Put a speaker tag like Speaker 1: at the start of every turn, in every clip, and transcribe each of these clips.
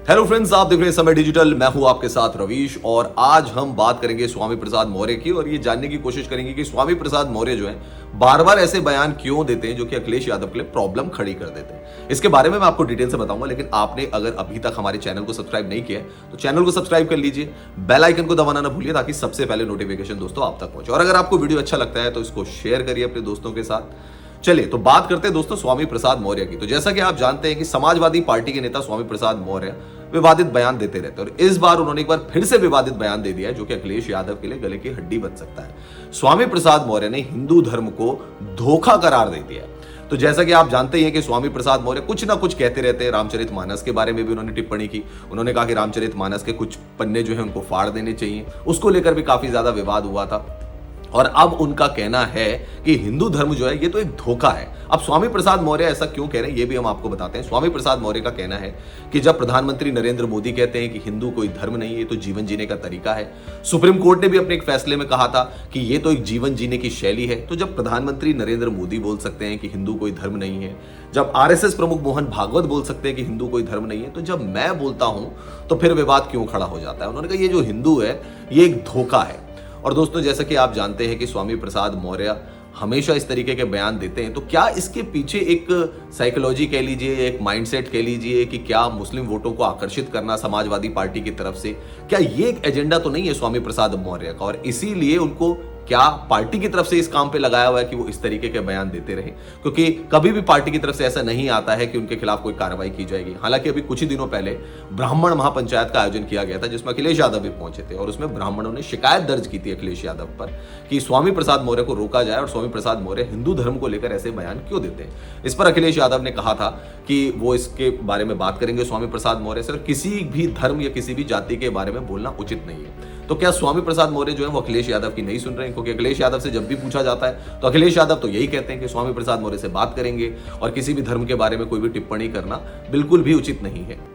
Speaker 1: Hello friends, आप देख रहे हैं समय डिजिटल। मैं हूं आपके साथ रवीश और आज हम बात करेंगे स्वामी प्रसाद मौर्य की और ये जानने की कोशिश करेंगे कि स्वामी प्रसाद मौर्य जो है बार बार ऐसे बयान क्यों देते हैं जो कि अखिलेश यादव के लिए प्रॉब्लम खड़ी कर देते हैं। इसके बारे में मैं आपको डिटेल से बताऊंगा, लेकिन आपने अगर अभी तक हमारे चैनल को सब्सक्राइब नहीं किया है तो चैनल को सब्सक्राइब कर लीजिए, बेल आइकन को दबाना ना भूलिए ताकि सबसे पहले नोटिफिकेशन दोस्तों आप तक पहुंचे। और अगर आपको वीडियो अच्छा लगता है तो इसको शेयर करिए अपने दोस्तों के साथ। चलिए तो बात करते हैं दोस्तों स्वामी प्रसाद मौर्य की। तो जैसा कि आप जानते हैं कि समाजवादी पार्टी के नेता स्वामी प्रसाद मौर्य विवादित बयान देते रहते हैं और इस बार उन्होंने एक बार फिर से विवादित बयान दे दिया है जो कि अखिलेश यादव के लिए गले की हड्डी बन सकता है। स्वामी प्रसाद मौर्य ने हिंदू धर्म को धोखा करार दे दिया है। तो जैसा कि आप जानते हैं कि स्वामी प्रसाद मौर्य कुछ ना कुछ कहते रहते हैं। रामचरितमानस के बारे में भी उन्होंने टिप्पणी की। उन्होंने कहा कि रामचरितमानस के कुछ पन्ने जो है उनको फाड़ देने चाहिए, उसको लेकर भी काफी ज्यादा विवाद हुआ था। और अब उनका कहना है कि हिंदू धर्म जो है ये तो एक धोखा है। अब स्वामी प्रसाद मौर्य ऐसा क्यों कह रहे हैं ये भी हम आपको बताते हैं। स्वामी प्रसाद मौर्य का कहना है कि जब प्रधानमंत्री नरेंद्र मोदी कहते हैं कि हिंदू कोई धर्म नहीं है, ये तो जीवन जीने का तरीका है। सुप्रीम कोर्ट ने भी अपने एक फैसले में कहा था कि ये तो एक जीवन जीने की शैली है। तो जब प्रधानमंत्री नरेंद्र मोदी बोल सकते हैं कि हिंदू कोई धर्म नहीं है, जब आरएसएस प्रमुख मोहन भागवत बोल सकते हैं कि हिंदू कोई धर्म नहीं है, तो जब मैं बोलता हूं तो फिर विवाद क्यों खड़ा हो जाता है। उन्होंने कहा ये जो हिंदू है ये एक धोखा है। और दोस्तों जैसा कि आप जानते हैं कि स्वामी प्रसाद मौर्य हमेशा इस तरीके के बयान देते हैं, तो क्या इसके पीछे एक साइकोलॉजी कह लीजिए, एक माइंडसेट कह लीजिए कि क्या मुस्लिम वोटों को आकर्षित करना समाजवादी पार्टी की तरफ से, क्या ये एक एजेंडा तो नहीं है स्वामी प्रसाद मौर्य का? और इसीलिए उनको क्या पार्टी की तरफ से इस काम पे लगाया हुआ है कि वो इस तरीके के बयान देते रहे? क्योंकि कभी भी पार्टी की तरफ से ऐसा नहीं आता है कि उनके खिलाफ कोई कार्रवाई की जाएगी। हालांकि अभी कुछ ही दिनों पहले ब्राह्मण महापंचायत का आयोजन किया गया था जिसमें अखिलेश यादव भी पहुंचे थे और उसमें ब्राह्मणों ने शिकायत दर्ज की थी अखिलेश यादव पर कि स्वामी प्रसाद मौर्य को रोका जाए और स्वामी प्रसाद मौर्य हिंदू धर्म को लेकर ऐसे बयान क्यों देते हैं। इस पर अखिलेश यादव ने कहा था कि वो इसके बारे में बात करेंगे स्वामी प्रसाद मौर्य से और किसी भी धर्म या किसी भी जाति के बारे में बोलना उचित नहीं है। तो क्या स्वामी प्रसाद मौर्य जो है वो अखिलेश यादव की नहीं सुन रहे हैं? क्योंकि अखिलेश यादव से जब भी पूछा जाता है तो अखिलेश यादव तो यही कहते हैं कि स्वामी प्रसाद मौर्य से बात करेंगे और किसी भी धर्म के बारे में कोई भी टिप्पणी करना बिल्कुल भी उचित नहीं है।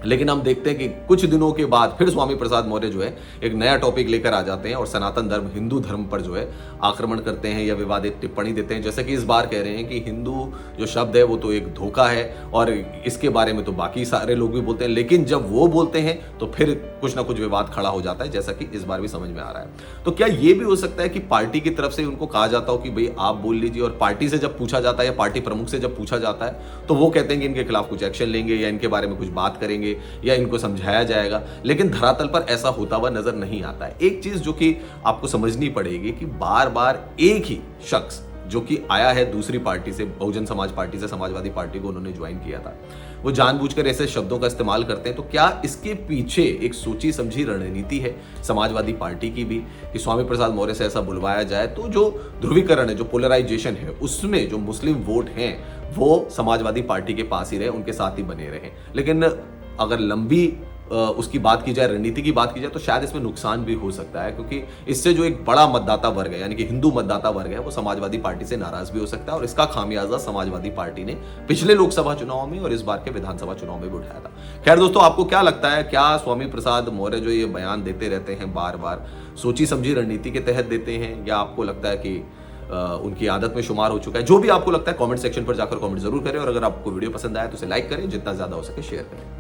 Speaker 1: लेकिन हम देखते हैं कि कुछ दिनों के बाद फिर स्वामी प्रसाद मौर्य जो है एक नया टॉपिक लेकर आ जाते हैं और सनातन धर्म हिंदू धर्म पर जो है आक्रमण करते हैं या विवादित टिप्पणी देते हैं। जैसे कि इस बार कह रहे हैं कि हिंदू जो शब्द है वो तो एक धोखा है और इसके बारे में तो बाकी सारे लोग भी बोलते हैं, लेकिन जब वो बोलते हैं तो फिर कुछ ना कुछ विवाद खड़ा हो जाता है, जैसा कि इस बार भी समझ में आ रहा है। तो क्या ये भी हो सकता है कि पार्टी की तरफ से उनको कहा जाता हो कि भाई आप बोल लीजिए और पार्टी से जब पूछा जाता है या पार्टी प्रमुख से जब पूछा जाता है तो वो कहते हैं कि इनके खिलाफ कुछ एक्शन लेंगे या इनके बारे में कुछ बात करेंगे या इनको समझाया जाएगा, लेकिन धरातल पर ऐसा होता हुआ नजर नहीं आता है। एक चीज जो कि आपको समझनी पड़ेगी कि बार बार एक ही शख्स जो कि आया है दूसरी पार्टी से, बहुजन समाज पार्टी से समाजवादी पार्टी को उन्होंने ज्वाइन किया था, वो जानबूझकर ऐसे शब्दों का इस्तेमाल करते हैं। तो क्या इसके पीछे एक सोची समझी रणनीति है समाजवादी पार्टी की भी कि स्वामी प्रसाद मौर्य से ऐसा बुलवाया जाए तो जो ध्रुवीकरण है, जो पोलराइजेशन है, उसमें जो मुस्लिम वोट हैं वो समाजवादी पार्टी के पास ही रहे, उनके साथ ही बने रहे। लेकिन अगर लंबी उसकी बात की जाए, रणनीति की बात की जाए, तो शायद इसमें नुकसान भी हो सकता है क्योंकि इससे जो एक बड़ा मतदाता वर्ग है यानी कि हिंदू मतदाता वर्ग है वो समाजवादी पार्टी से नाराज भी हो सकता है और इसका खामियाजा समाजवादी पार्टी ने पिछले लोकसभा चुनाव में और इस बार के विधानसभा चुनाव में भी उठाया था। खैर दोस्तों, आपको क्या लगता है, क्या स्वामी प्रसाद मौर्य जो ये बयान देते रहते हैं बार बार सोची समझी रणनीति के तहत देते हैं या आपको लगता है कि उनकी आदत में शुमार हो चुका है? जो भी आपको लगता है कमेंट सेक्शन पर जाकर कमेंट जरूर करें और अगर आपको वीडियो पसंद आया तो उसे लाइक करें, जितना ज्यादा हो सके शेयर करें।